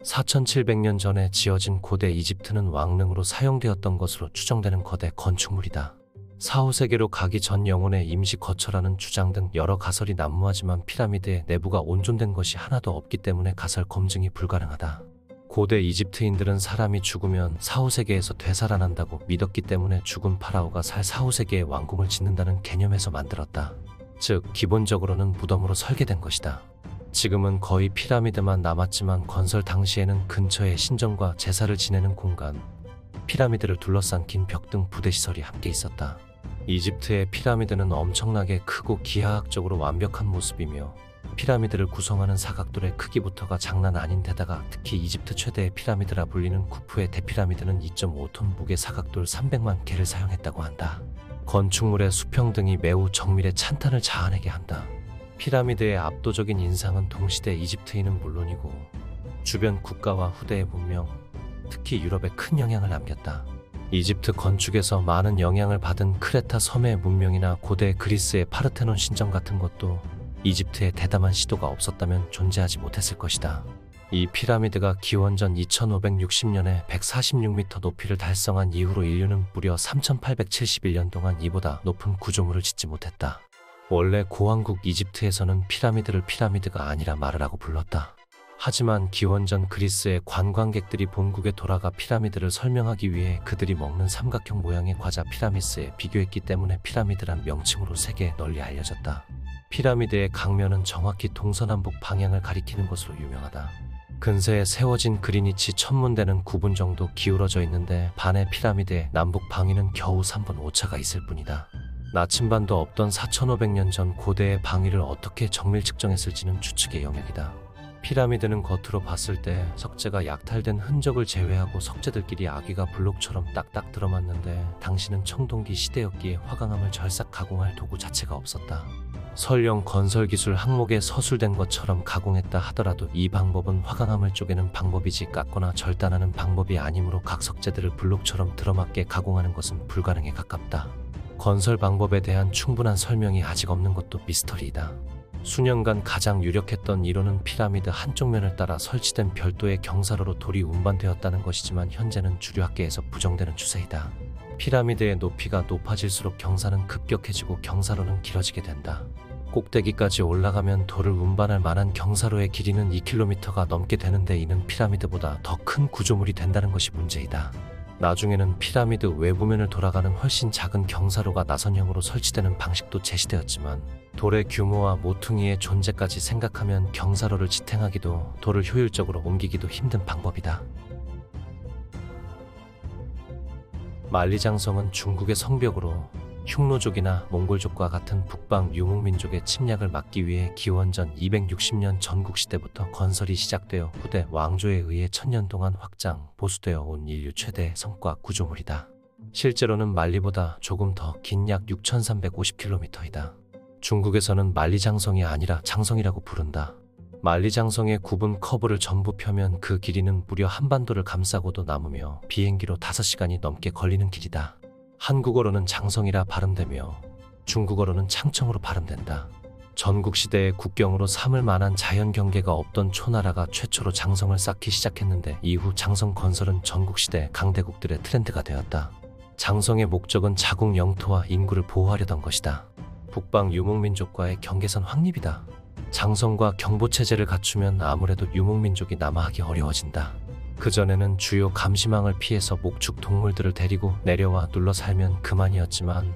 4700년 전에 지어진 고대 이집트는 왕릉으로 사용되었던 것으로 추정되는 거대 건축물이다. 4, 5세기로 가기 전 영혼의 임시 거처라는 주장 등 여러 가설이 난무하지만 피라미드의 내부가 온전된 것이 하나도 없기 때문에 가설 검증이 불가능하다. 고대 이집트인들은 사람이 죽으면 4, 5세기에서 되살아난다고 믿었기 때문에 죽은 파라오가 살 4, 5세기에 왕궁을 짓는다는 개념에서 만들었다. 즉 기본적으로는 무덤으로 설계된 것이다. 지금은 거의 피라미드만 남았지만 건설 당시에는 근처에 신전과 제사를 지내는 공간, 피라미드를 둘러싼 긴 벽 등 부대시설이 함께 있었다. 이집트의 피라미드는 엄청나게 크고 기하학적으로 완벽한 모습이며 피라미드를 구성하는 사각돌의 크기부터가 장난 아닌 데다가 특히 이집트 최대의 피라미드라 불리는 쿠프의 대피라미드는 2.5톤 무게 사각돌 300만 개를 사용했다고 한다. 건축물의 수평 등이 매우 정밀에 찬탄을 자아내게 한다. 피라미드의 압도적인 인상은 동시대 이집트인은 물론이고 주변 국가와 후대의 문명, 특히 유럽에 큰 영향을 남겼다. 이집트 건축에서 많은 영향을 받은 크레타 섬의 문명이나 고대 그리스의 파르테논 신전 같은 것도 이집트에 대담한 시도가 없었다면 존재하지 못했을 것이다. 이 피라미드가 기원전 2560년에 146m 높이를 달성한 이후로 인류는 무려 3871년 동안 이보다 높은 구조물을 짓지 못했다. 원래 고왕국 이집트에서는 피라미드를 피라미드가 아니라 마르라고 불렀다. 하지만 기원전 그리스의 관광객들이 본국에 돌아가 피라미드를 설명하기 위해 그들이 먹는 삼각형 모양의 과자 피라미스에 비교했기 때문에 피라미드란 명칭으로 세계에 널리 알려졌다. 피라미드의 강면은 정확히 동서남북 방향을 가리키는 것으로 유명하다. 근세에 세워진 그리니치 천문대는 9분 정도 기울어져 있는데 반의 피라미드의 남북 방위는 겨우 3분 오차가 있을 뿐이다. 나침반도 없던 4500년 전 고대의 방위를 어떻게 정밀 측정했을지는 추측의 영역이다. 피라미드는 겉으로 봤을 때 석재가 약탈된 흔적을 제외하고 석재들끼리 아귀가 블록처럼 딱딱 들어맞는데 당시는 청동기 시대였기에 화강암을 절삭 가공할 도구 자체가 없었다. 설령 건설기술 항목에 서술된 것처럼 가공했다 하더라도 이 방법은 화강암을 쪼개는 방법이지 깎거나 절단하는 방법이 아니므로 각 석재들을 블록처럼 들어맞게 가공하는 것은 불가능에 가깝다. 건설 방법에 대한 충분한 설명이 아직 없는 것도 미스터리이다. 수년간 가장 유력했던 이론은 피라미드 한쪽 면을 따라 설치된 별도의 경사로로 돌이 운반되었다는 것이지만 현재는 주류 학계에서 부정되는 추세이다. 피라미드의 높이가 높아질수록 경사는 급격해지고 경사로는 길어지게 된다. 꼭대기까지 올라가면 돌을 운반할 만한 경사로의 길이는 2km가 넘게 되는데 이는 피라미드보다 더 큰 구조물이 된다는 것이 문제이다. 나중에는 피라미드 외부면을 돌아가는 훨씬 작은 경사로가 나선형으로 설치되는 방식도 제시되었지만 돌의 규모와 모퉁이의 존재까지 생각하면 경사로를 지탱하기도 돌을 효율적으로 옮기기도 힘든 방법이다. 만리장성은 중국의 성벽으로 흉노족이나 몽골족과 같은 북방 유목민족의 침략을 막기 위해 기원전 260년 전국시대부터 건설이 시작되어 후대 왕조에 의해 1000년 동안 확장, 보수되어 온 인류 최대 성과 구조물이다. 실제로는 만리보다 조금 더 긴 약 6350km이다. 중국에서는 만리장성이 아니라 장성이라고 부른다. 만리장성의 구분 커브를 전부 펴면 그 길이는 무려 한반도를 감싸고도 남으며 비행기로 5시간이 넘게 걸리는 길이다. 한국어로는 장성이라 발음되며 중국어로는 창청으로 발음된다. 전국시대의 국경으로 삼을 만한 자연 경계가 없던 초나라가 최초로 장성을 쌓기 시작했는데 이후 장성 건설은 전국시대 강대국들의 트렌드가 되었다. 장성의 목적은 자국 영토와 인구를 보호하려던 것이다. 북방 유목민족과의 경계선 확립이다. 장성과 경보체제를 갖추면 아무래도 유목민족이 남하하기 어려워진다. 그전에는 주요 감시망을 피해서 목축 동물들을 데리고 내려와 눌러 살면 그만이었지만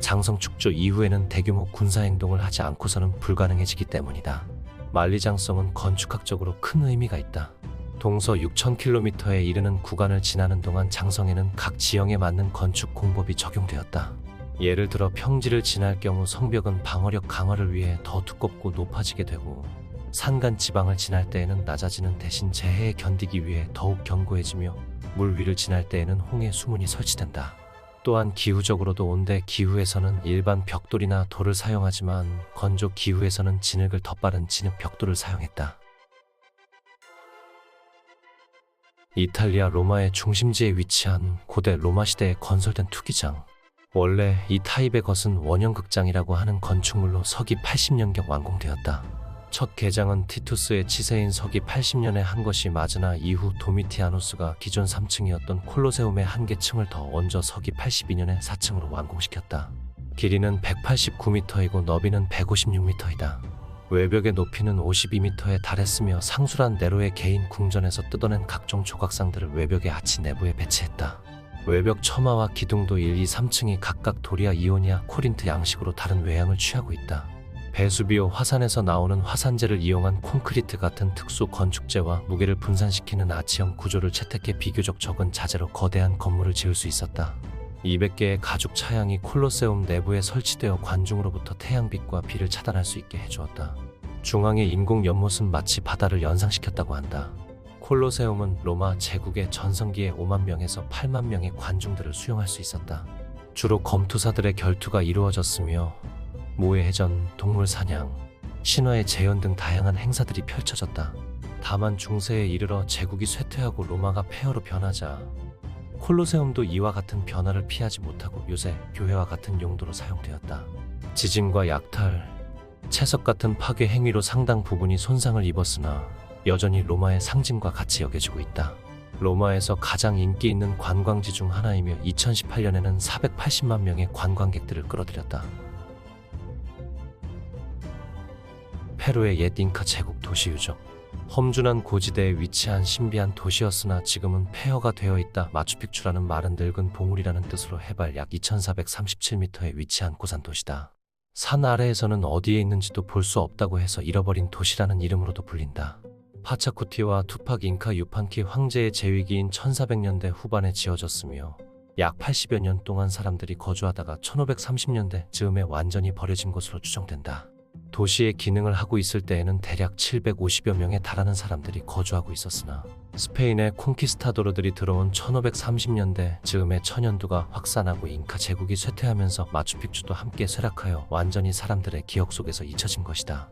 장성 축조 이후에는 대규모 군사행동을 하지 않고서는 불가능해지기 때문이다. 만리장성은 건축학적으로 큰 의미가 있다. 동서 6000km에 이르는 구간을 지나는 동안 장성에는 각 지형에 맞는 건축 공법이 적용되었다. 예를 들어 평지를 지날 경우 성벽은 방어력 강화를 위해 더 두껍고 높아지게 되고 산간 지방을 지날 때에는 낮아지는 대신 재해에 견디기 위해 더욱 견고해지며 물 위를 지날 때에는 홍해 수문이 설치된다. 또한 기후적으로도 온대 기후에서는 일반 벽돌이나 돌을 사용하지만 건조 기후에서는 진흙을 더 빠른 진흙 벽돌을 사용했다. 이탈리아 로마의 중심지에 위치한 고대 로마 시대에 건설된 투기장. 원래 이 타입의 것은 원형극장이라고 하는 건축물로 서기 80년경 완공되었다. 첫 개장은 티투스의 치세인 서기 80년에 한 것이 맞으나 이후 도미티아누스가 기존 3층이었던 콜로세움의 한 개층을 더 얹어 서기 82년에 4층으로 완공시켰다. 길이는 189m이고 너비는 156m이다. 외벽의 높이는 52m에 달했으며 상수란 네로의 개인 궁전에서 뜯어낸 각종 조각상들을 외벽의 아치 내부에 배치했다. 외벽 처마와 기둥도 1, 2, 3층이 각각 도리아, 이오니아, 코린트 양식으로 다른 외양을 취하고 있다. 베수비오 화산에서 나오는 화산재를 이용한 콘크리트 같은 특수 건축재와 무게를 분산시키는 아치형 구조를 채택해 비교적 적은 자재로 거대한 건물을 지을 수 있었다. 200개의 가죽 차양이 콜로세움 내부에 설치되어 관중으로부터 태양빛과 비를 차단할 수 있게 해주었다. 중앙의 인공 연못은 마치 바다를 연상시켰다고 한다. 콜로세움은 로마 제국의 전성기에 5만 명에서 8만 명의 관중들을 수용할 수 있었다. 주로 검투사들의 결투가 이루어졌으며 모해해전, 동물 사냥, 신화의 재현 등 다양한 행사들이 펼쳐졌다. 다만 중세에 이르러 제국이 쇠퇴하고 로마가 폐허로 변하자 콜로세움도 이와 같은 변화를 피하지 못하고 요새 교회와 같은 용도로 사용되었다. 지진과 약탈, 채석 같은 파괴 행위로 상당 부분이 손상을 입었으나 여전히 로마의 상징과 같이 여겨지고 있다. 로마에서 가장 인기 있는 관광지 중 하나이며 2018년에는 480만 명의 관광객들을 끌어들였다. 페루의 옛 잉카 제국 도시 유적. 험준한 고지대에 위치한 신비한 도시였으나 지금은 폐허가 되어 있다. 마추픽추라는 말은 늙은 봉우리라는 뜻으로 해발 약 2437m에 위치한 고산 도시다. 산 아래에서는 어디에 있는지도 볼 수 없다고 해서 잃어버린 도시라는 이름으로도 불린다. 파차쿠티와 투팍 잉카 유판키 황제의 재위기인 1400년대 후반에 지어졌으며 약 80여 년 동안 사람들이 거주하다가 1530년대 즈음에 완전히 버려진 것으로 추정된다. 도시의 기능을 하고 있을 때에는 대략 750여 명에 달하는 사람들이 거주하고 있었으나 스페인의 콩키스타도르들이 들어온 1530년대 즈음에 천연두가 확산하고 잉카 제국이 쇠퇴하면서 마추픽추도 함께 쇠락하여 완전히 사람들의 기억 속에서 잊혀진 것이다.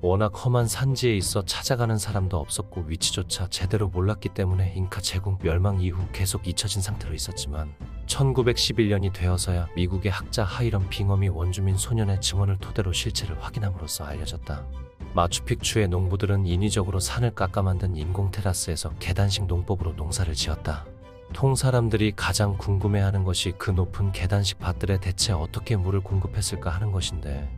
워낙 험한 산지에 있어 찾아가는 사람도 없었고 위치조차 제대로 몰랐기 때문에 잉카 제국 멸망 이후 계속 잊혀진 상태로 있었지만 1911년이 되어서야 미국의 학자 하이럼 빙엄이 원주민 소년의 증언을 토대로 실체를 확인함으로써 알려졌다. 마추픽추의 농부들은 인위적으로 산을 깎아 만든 인공 테라스에서 계단식 농법으로 농사를 지었다. 통 사람들이 가장 궁금해하는 것이 그 높은 계단식 밭들에 대체 어떻게 물을 공급했을까 하는 것인데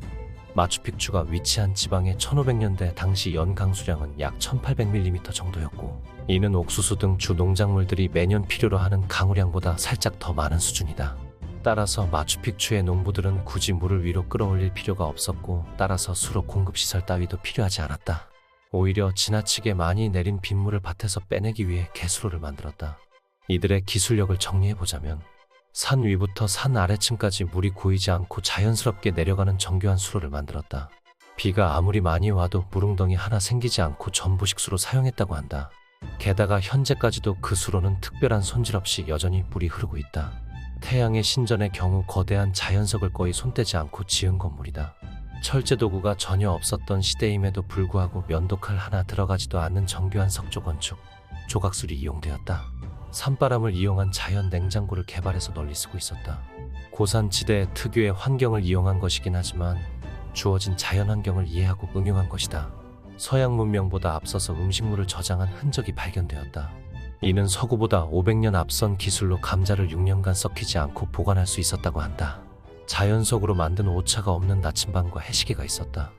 마추픽추가 위치한 지방의 1500년대 당시 연강 수량은 약 1800mm 정도였고 이는 옥수수 등 주 농작물들이 매년 필요로 하는 강우량보다 살짝 더 많은 수준이다. 따라서 마추픽추의 농부들은 굳이 물을 위로 끌어올릴 필요가 없었고 따라서 수로 공급시설 따위도 필요하지 않았다. 오히려 지나치게 많이 내린 빗물을 밭에서 빼내기 위해 개수로를 만들었다. 이들의 기술력을 정리해보자면 산 위부터 산 아래층까지 물이 고이지 않고 자연스럽게 내려가는 정교한 수로를 만들었다. 비가 아무리 많이 와도 물웅덩이 하나 생기지 않고 전부식 수로 사용했다고 한다. 게다가 현재까지도 그 수로는 특별한 손질 없이 여전히 물이 흐르고 있다. 태양의 신전의 경우 거대한 자연석을 거의 손대지 않고 지은 건물이다. 철제 도구가 전혀 없었던 시대임에도 불구하고 면도칼 하나 들어가지도 않는 정교한 석조 건축, 조각술이 이용되었다. 산바람을 이용한 자연 냉장고를 개발해서 널리 쓰고 있었다. 고산지대 특유의 환경을 이용한 것이긴 하지만 주어진 자연 환경을 이해하고 응용한 것이다. 서양 문명보다 앞서서 음식물을 저장한 흔적이 발견되었다. 이는 서구보다 500년 앞선 기술로 감자를 6년간 썩히지 않고 보관할 수 있었다고 한다. 자연석으로 만든 오차가 없는 나침반과 해시계가 있었다.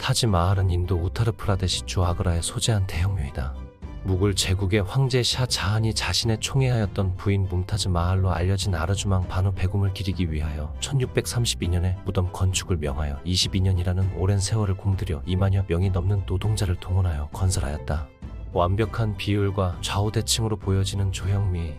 타지마할은 인도 우타르프라데시 주 아그라에 소재한 대형묘이다. 무굴 제국의 황제 샤 자한이 자신의 총애하였던 부인 뭄타즈 마할로 알려진 아르주망 바누 베굼을 기리기 위하여 1632년에 무덤 건축을 명하여 22년이라는 오랜 세월을 공들여 2만여 명이 넘는 노동자를 동원하여 건설하였다. 완벽한 비율과 좌우대칭으로 보여지는 조형 미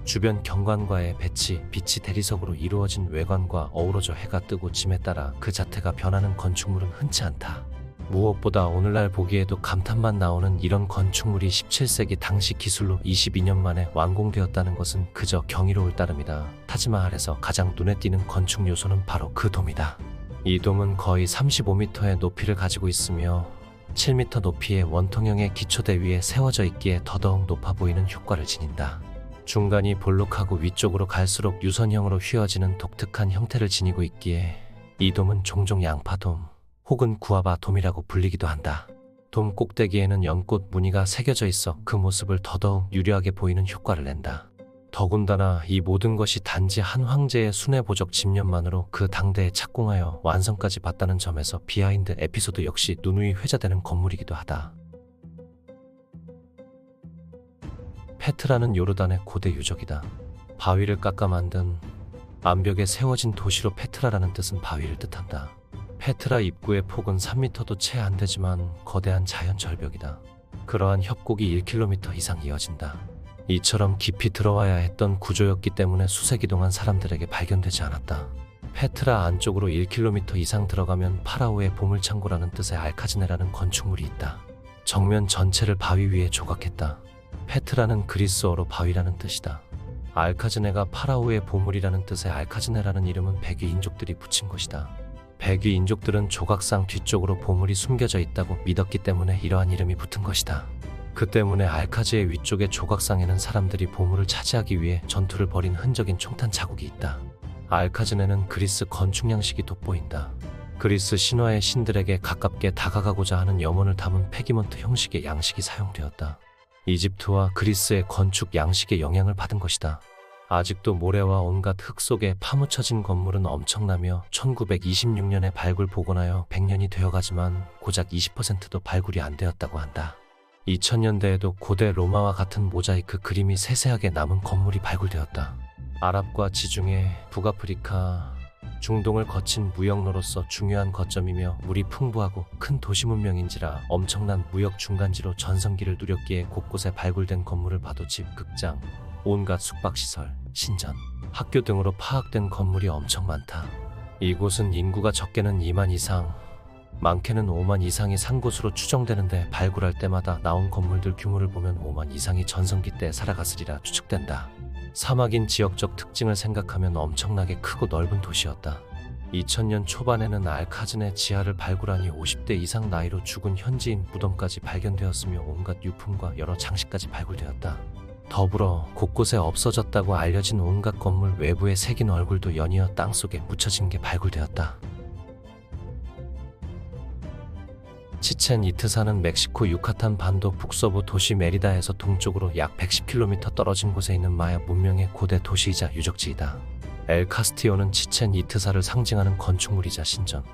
주변 경관과의 배치, 빛이 대리석으로 이루어진 외관과 어우러져 해가 뜨고 짐에 따라 그 자태가 변하는 건축물은 흔치 않다. 무엇보다 오늘날 보기에도 감탄만 나오는 이런 건축물이 17세기 당시 기술로 22년 만에 완공되었다는 것은 그저 경이로울 따름이다. 타지마할에서 가장 눈에 띄는 건축 요소는 바로 그 돔이다. 이 돔은 거의 35m의 높이를 가지고 있으며 7m 높이의 원통형의 기초대 위에 세워져 있기에 더더욱 높아 보이는 효과를 지닌다. 중간이 볼록하고 위쪽으로 갈수록 유선형으로 휘어지는 독특한 형태를 지니고 있기에 이 돔은 종종 양파돔 혹은 구아바돔이라고 불리기도 한다. 돔 꼭대기에는 연꽃 무늬가 새겨져 있어 그 모습을 더더욱 유려하게 보이는 효과를 낸다. 더군다나 이 모든 것이 단지 한 황제의 순회보적 집념만으로 그 당대에 착공하여 완성까지 봤다는 점에서 비하인드 에피소드 역시 누누이 회자되는 건물이기도 하다. 페트라는 요르단의 고대 유적이다. 바위를 깎아 만든 암벽에 세워진 도시로 페트라라는 뜻은 바위를 뜻한다. 페트라 입구의 폭은 3m도 채 안 되지만 거대한 자연 절벽이다. 그러한 협곡이 1km 이상 이어진다. 이처럼 깊이 들어와야 했던 구조였기 때문에 수세기 동안 사람들에게 발견되지 않았다. 페트라 안쪽으로 1km 이상 들어가면 파라오의 보물창고라는 뜻의 알카즈네라는 건축물이 있다. 정면 전체를 바위 위에 조각했다. 페트라는 그리스어로 바위라는 뜻이다. 알카즈네가 파라오의 보물이라는 뜻의 알카즈네라는 이름은 백위 인족들이 붙인 것이다. 백위 인족들은 조각상 뒤쪽으로 보물이 숨겨져 있다고 믿었기 때문에 이러한 이름이 붙은 것이다. 그 때문에 알카즈의 위쪽의 조각상에는 사람들이 보물을 차지하기 위해 전투를 벌인 흔적인 총탄 자국이 있다. 알카즈네는 그리스 건축 양식이 돋보인다. 그리스 신화의 신들에게 가깝게 다가가고자 하는 염원을 담은 페기먼트 형식의 양식이 사용되었다. 이집트와 그리스의 건축 양식의 영향을 받은 것이다. 아직도 모래와 온갖 흙 속에 파묻혀진 건물은 엄청나며 1926년에 발굴 복원하여 100년이 되어가지만 고작 20%도 발굴이 안 되었다고 한다. 2000년대에도 고대 로마와 같은 모자이크 그림이 세세하게 남은 건물이 발굴되었다. 아랍과 지중해, 북아프리카, 중동을 거친 무역로로서 중요한 거점이며 물이 풍부하고 큰 도시 문명인지라 엄청난 무역 중간지로 전성기를 누렸기에 곳곳에 발굴된 건물을 봐도 집, 극장, 온갖 숙박시설, 신전, 학교 등으로 파악된 건물이 엄청 많다. 이곳은 인구가 적게는 2만 이상, 많게는 5만 이상이 산 곳으로 추정되는데 발굴할 때마다 나온 건물들 규모를 보면 5만 이상이 전성기 때 살아갔으리라 추측된다. 사막인 지역적 특징을 생각하면 엄청나게 크고 넓은 도시였다. 2000년 초반에는 알카즈네 지하를 발굴하니 50대 이상 나이로 죽은 현지인 무덤까지 발견되었으며 온갖 유품과 여러 장식까지 발굴되었다. 더불어 곳곳에 없어졌다고 알려진 온갖 건물 외부에 새긴 얼굴도 연이어 땅속에 묻혀진 게 발굴되었다. 치첸 이트사는 멕시코 유카탄 반도 북서부 도시 메리다에서 동쪽으로 약 110km 떨어진 곳에 있는 마야 문명의 고대 도시이자 유적지이다. 엘 카스티오는 치첸 이트사를 상징하는 건축물이자 신전.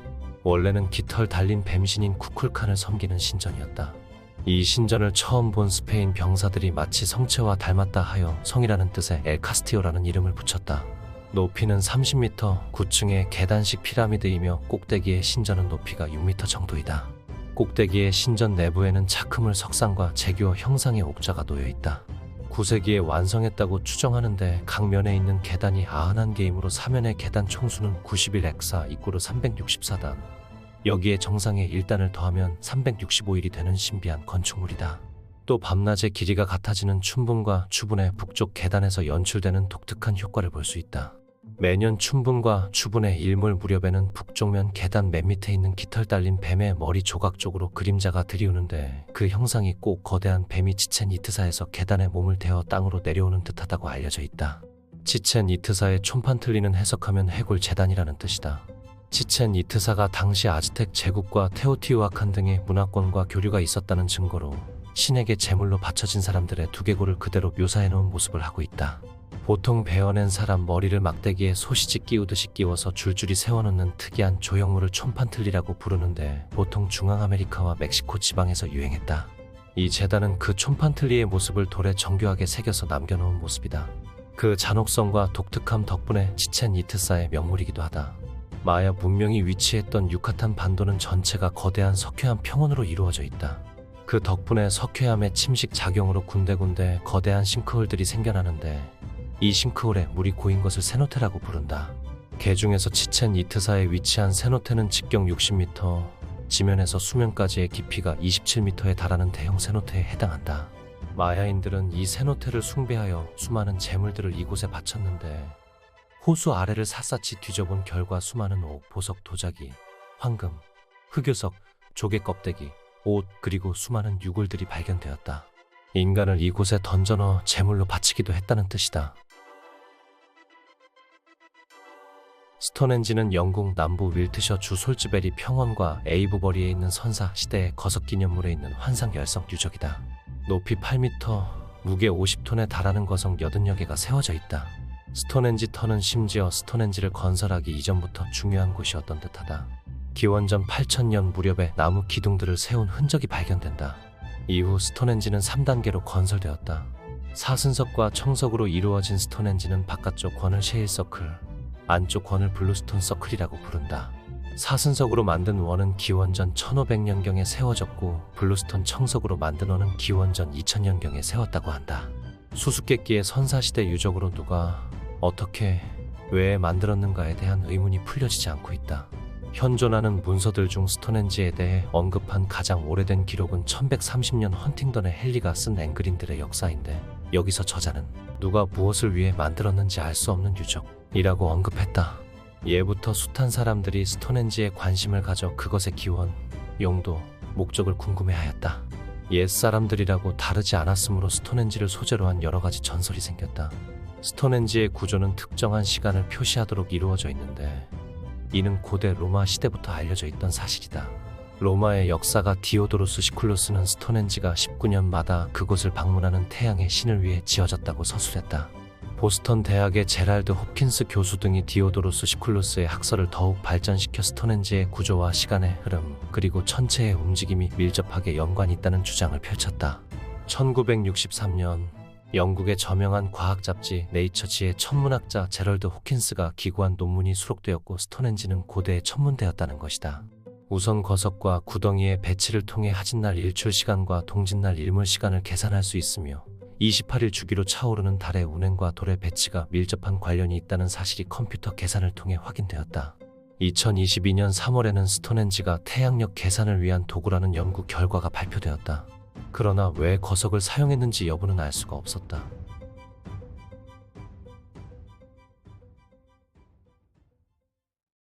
원래는 깃털 달린 뱀신인 쿠쿨칸을 섬기는 신전이었다. 이 신전을 처음 본 스페인 병사들이 마치 성체와 닮았다 하여 성이라는 뜻의 엘 카스티오라는 이름을 붙였다. 높이는 30m, 9층의 계단식 피라미드이며 꼭대기의 신전은 높이가 6m 정도이다. 꼭대기의 신전 내부에는 차크물 석상과 제규어 형상의 옥좌가 놓여있다. 9세기에 완성했다고 추정하는데 각 면에 있는 계단이 91개이므로 사면의 계단 총수는 91헥사 이꼬르 364단. 여기에 정상에 1단을 더하면 365일이 되는 신비한 건축물이다. 또 밤낮의 길이가 같아지는 춘분과 추분의 북쪽 계단에서 연출되는 독특한 효과를 볼 수 있다. 매년 춘분과 추분의 일몰 무렵에는 북쪽면 계단 맨 밑에 있는 깃털 달린 뱀의 머리 조각 쪽으로 그림자가 들이오는데 그 형상이 꼭 거대한 뱀이 치첸 이트사에서 계단에 몸을 대어 땅으로 내려오는 듯하다고 알려져 있다. 치첸 이트사의 촌판 틀리는 해석하면 해골 재단이라는 뜻이다. 치첸 이트사가 당시 아즈텍 제국과 테오티우아칸 등의 문화권과 교류가 있었다는 증거로 신에게 제물로 바쳐진 사람들의 두개골을 그대로 묘사해놓은 모습을 하고 있다. 보통 베어낸 사람 머리를 막대기에 소시지 끼우듯이 끼워서 줄줄이 세워놓는 특이한 조형물을 촌판틀리라고 부르는데 보통 중앙아메리카와 멕시코 지방에서 유행했다. 이 재단은 그 촌판틀리의 모습을 돌에 정교하게 새겨서 남겨놓은 모습이다. 그 잔혹성과 독특함 덕분에 치첸 이트사의 명물이기도 하다. 마야 문명이 위치했던 유카탄 반도는 전체가 거대한 석회암 평원으로 이루어져 있다. 그 덕분에 석회암의 침식 작용으로 군데군데 거대한 싱크홀들이 생겨나는데 이 싱크홀에 물이 고인 것을 세노테라고 부른다. 개중에서 치첸 이트사에 위치한 세노테는 직경 60m, 지면에서 수면까지의 깊이가 27m에 달하는 대형 세노테에 해당한다. 마야인들은 이 세노테를 숭배하여 수많은 재물들을 이곳에 바쳤는데 호수 아래를 샅샅이 뒤져본 결과 수많은 옥, 보석, 도자기, 황금, 흑요석, 조개 껍데기, 옷 그리고 수많은 유골들이 발견되었다. 인간을 이곳에 던져넣어 제물로 바치기도 했다는 뜻이다. 스톤헨지는 영국 남부 윌트셔 주 솔즈베리 평원과 에이브버리에 있는 선사 시대의 거석 기념물에 있는 환상 열성 유적이다. 높이 8m, 무게 50톤에 달하는 거석 80여 개가 세워져 있다. 스톤헨지 터는 심지어 스톤헨지를 건설하기 이전부터 중요한 곳이었던 듯하다. 기원전 8000년 무렵에 나무 기둥들을 세운 흔적이 발견된다. 이후 스톤헨지는 3단계로 건설되었다. 사슴석과 청석으로 이루어진 스톤헨지는 바깥쪽 권을 셰일 서클, 안쪽 권을 블루스톤 서클이라고 부른다. 사슴석으로 만든 원은 기원전 1500년경에 세워졌고 블루스톤 청석으로 만든 원은 기원전 2000년경에 세웠다고 한다. 수수께끼의 선사시대 유적으로 누가, 어떻게, 왜 만들었는가에 대한 의문이 풀려지지 않고 있다. 현존하는 문서들 중 스톤헨지에 대해 언급한 가장 오래된 기록은 1130년 헌팅던의 헨리가 쓴 앵그린들의 역사인데, 여기서 저자는 누가 무엇을 위해 만들었는지 알 수 없는 유적이라고 언급했다. 예부터 숱한 사람들이 스톤헨지에 관심을 가져 그것의 기원, 용도, 목적을 궁금해하였다. 옛사람들이라고 다르지 않았으므로 스톤헨지를 소재로 한 여러 가지 전설이 생겼다. 스톤헨지의 구조는 특정한 시간을 표시하도록 이루어져 있는데, 이는 고대 로마 시대부터 알려져 있던 사실이다. 로마의 역사가 디오도루스 시쿨루스는 스톤헨지가 19년마다 그곳을 방문하는 태양의 신을 위해 지어졌다고 서술했다. 보스턴 대학의 제랄드 홉킨스 교수 등이 디오도루스 시쿨루스의 학설을 더욱 발전시켜 스톤헨지의 구조와 시간의 흐름, 그리고 천체의 움직임이 밀접하게 연관이 있다는 주장을 펼쳤다. 1963년 영국의 저명한 과학 잡지 네이처지의 천문학자 제럴드 호킨스가 기고한 논문이 수록되었고 스톤헨지는 고대의 천문대였다는 것이다. 우선 거석과 구덩이의 배치를 통해 하진날 일출 시간과 동짓날 일몰 시간을 계산할 수 있으며 28일 주기로 차오르는 달의 운행과 돌의 배치가 밀접한 관련이 있다는 사실이 컴퓨터 계산을 통해 확인되었다. 2022년 3월에는 스톤헨지가 태양력 계산을 위한 도구라는 연구 결과가 발표되었다. 그러나 왜 거석을 사용했는지 여부는 알 수가 없었다.